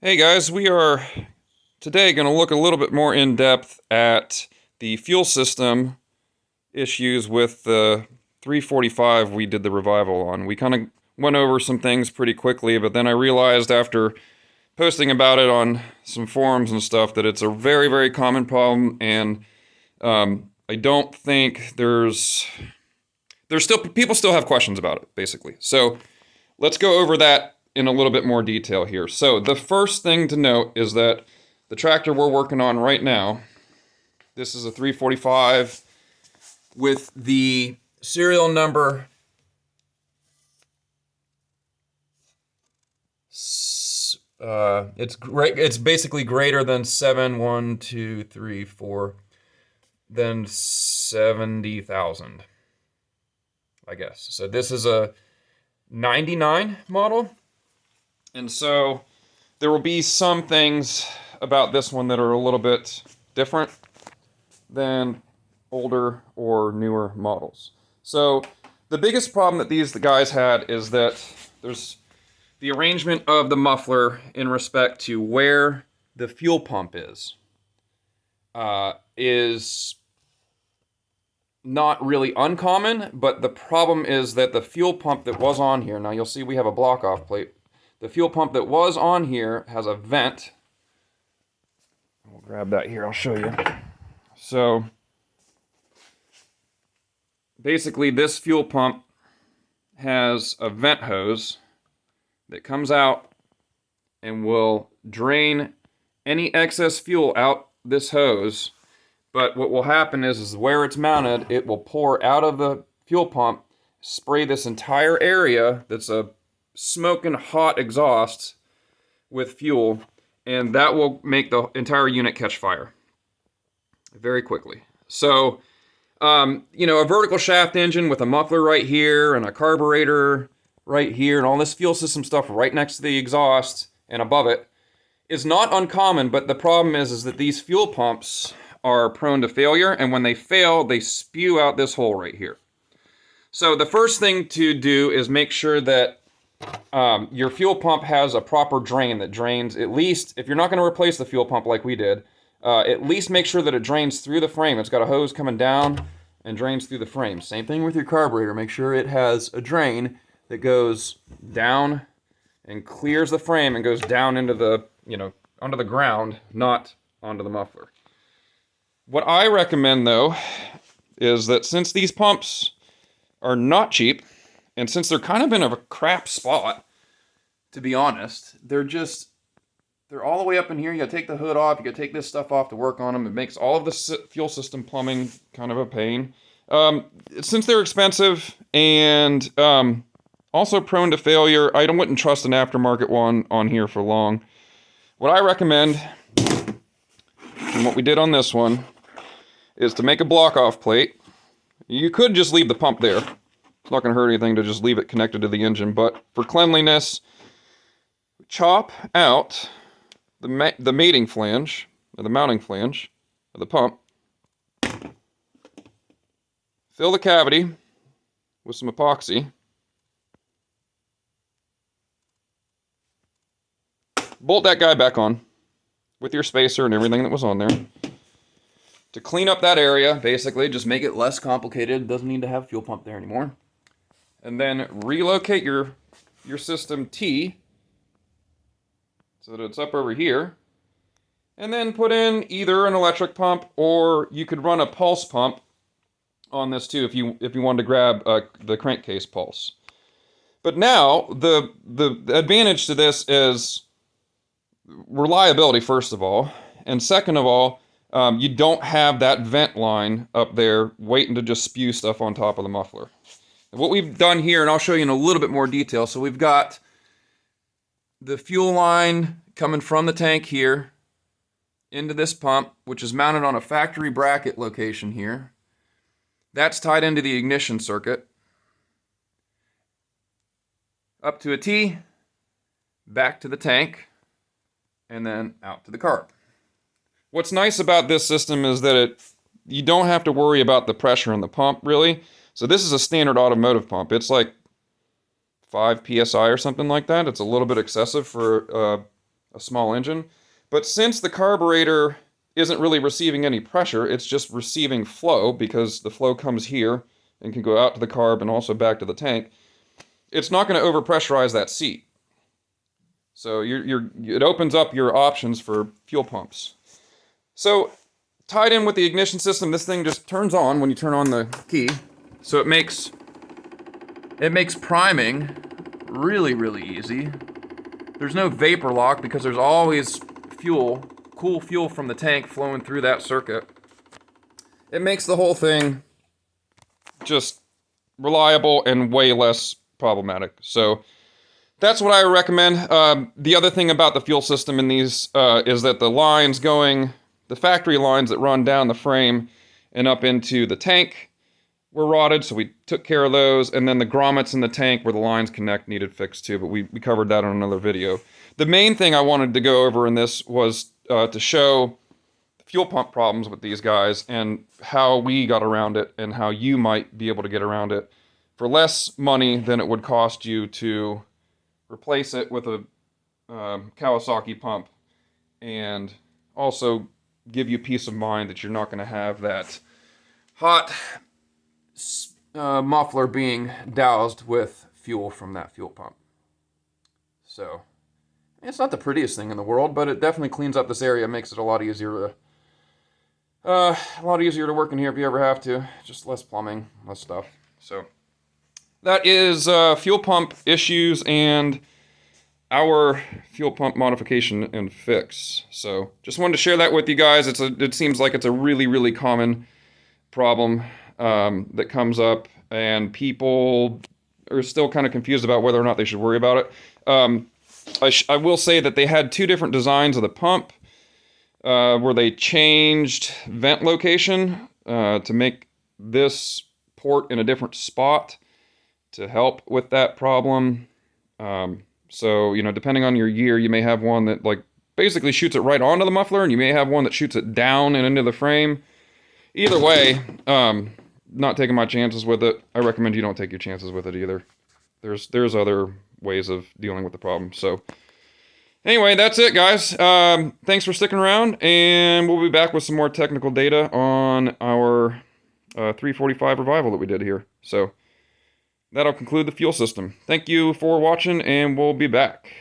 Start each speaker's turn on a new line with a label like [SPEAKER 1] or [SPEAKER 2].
[SPEAKER 1] Hey guys, we are today going to look a little bit more in depth at the fuel system issues with the 345 we did the revival on. We kind of went over some things pretty quickly, but then I realized after posting about it on some forums and stuff that it's a very, very common problem, and I don't think there's still people still have questions about it, basically. So let's go over that in a little bit more detail here. So the first thing to note is that the tractor we're working on right now, this is a 345 with the serial number it's basically greater than 70,000, I guess. So this is a 99 model. And so there will be some things about this one that are a little bit different than older or newer models. So the biggest problem that the guys had is that there's the arrangement of the muffler in respect to where the fuel pump is not really uncommon, but the problem is that the fuel pump that was on here, now you'll see we have a block off plate. The fuel pump that was on here has a vent. We'll grab that here, I'll show you. So basically this fuel pump has a vent hose that comes out and will drain any excess fuel out this hose. But what will happen is where it's mounted, it will pour out of the fuel pump, spray this entire area that's a smoking hot exhaust with fuel, and that will make the entire unit catch fire very quickly. So, a vertical shaft engine with a muffler right here and a carburetor right here and all this fuel system stuff right next to the exhaust and above it is not uncommon, but the problem is that these fuel pumps are prone to failure, and when they fail, they spew out this hole right here. So the first thing to do is make sure that your fuel pump has a proper drain that drains, at least, if you're not going to replace the fuel pump like we did, at least make sure that it drains through the frame. It's got a hose coming down and drains through the frame. Same thing with your carburetor. Make sure it has a drain that goes down and clears the frame and goes down into the, onto the ground, not onto the muffler. What I recommend, though, is that since these pumps are not cheap, and since they're kind of in a crap spot, to be honest, they're all the way up in here. You gotta take the hood off, you gotta take this stuff off to work on them. It makes all of the fuel system plumbing kind of a pain. Since they're expensive and also prone to failure, I wouldn't trust an aftermarket one on here for long. What I recommend, and what we did on this one, is to make a block-off plate. You could just leave the pump there. It's not going to hurt anything to just leave it connected to the engine, but for cleanliness, chop out the mating flange, or the mounting flange of the pump. Fill the cavity with some epoxy. Bolt that guy back on with your spacer and everything that was on there. To clean up that area, basically, just make it less complicated. It doesn't need to have a fuel pump there anymore. And then relocate your system T so that it's up over here. And then put in either an electric pump, or you could run a pulse pump on this too if you wanted to grab the crankcase pulse. But now the advantage to this is reliability, first of all, and second of all, you don't have that vent line up there waiting to just spew stuff on top of the muffler. And what we've done here, and I'll show you in a little bit more detail, so we've got the fuel line coming from the tank here into this pump, which is mounted on a factory bracket location here. That's tied into the ignition circuit. Up to a T, back to the tank, and then out to the carb. What's nice about this system is that you don't have to worry about the pressure in the pump, really. So this is a standard automotive pump. It's like 5 psi or something like that. It's a little bit excessive for a small engine. But since the carburetor isn't really receiving any pressure, it's just receiving flow because the flow comes here and can go out to the carb and also back to the tank, it's not going to overpressurize that seat. So it opens up your options for fuel pumps. So tied in with the ignition system, this thing just turns on when you turn on the key. So it makes priming really, really easy. There's no vapor lock because there's always fuel, cool fuel from the tank flowing through that circuit. It makes the whole thing just reliable and way less problematic. So that's what I recommend. The other thing about the fuel system in these is that the factory lines that run down the frame and up into the tank were rotted, so we took care of those, and then the grommets in the tank where the lines connect needed fixed too, but we covered that on another video. The main thing I wanted to go over in this was to show fuel pump problems with these guys and how we got around it and how you might be able to get around it for less money than it would cost you to replace it with a Kawasaki pump, and also give you peace of mind that you're not going to have that hot muffler being doused with fuel from that fuel pump. So it's not the prettiest thing in the world, but it definitely cleans up this area, makes it a lot easier to work in here if you ever have to. Just less plumbing, less stuff. So that is fuel pump issues and our fuel pump modification and fix. So just wanted to share that with you guys. It seems like it's a really, really common problem that comes up, and people are still kind of confused about whether or not they should worry about it. I will say that they had two different designs of the pump where they changed vent location to make this port in a different spot to help with that problem. So, depending on your year, you may have one that basically shoots it right onto the muffler, and you may have one that shoots it down and into the frame. Either way, not taking my chances with it. I recommend you don't take your chances with it either. There's other ways of dealing with the problem. So anyway, that's it, guys. Thanks for sticking around, and we'll be back with some more technical data on our 345 revival that we did here. So that'll conclude the fuel system. Thank you for watching, and we'll be back.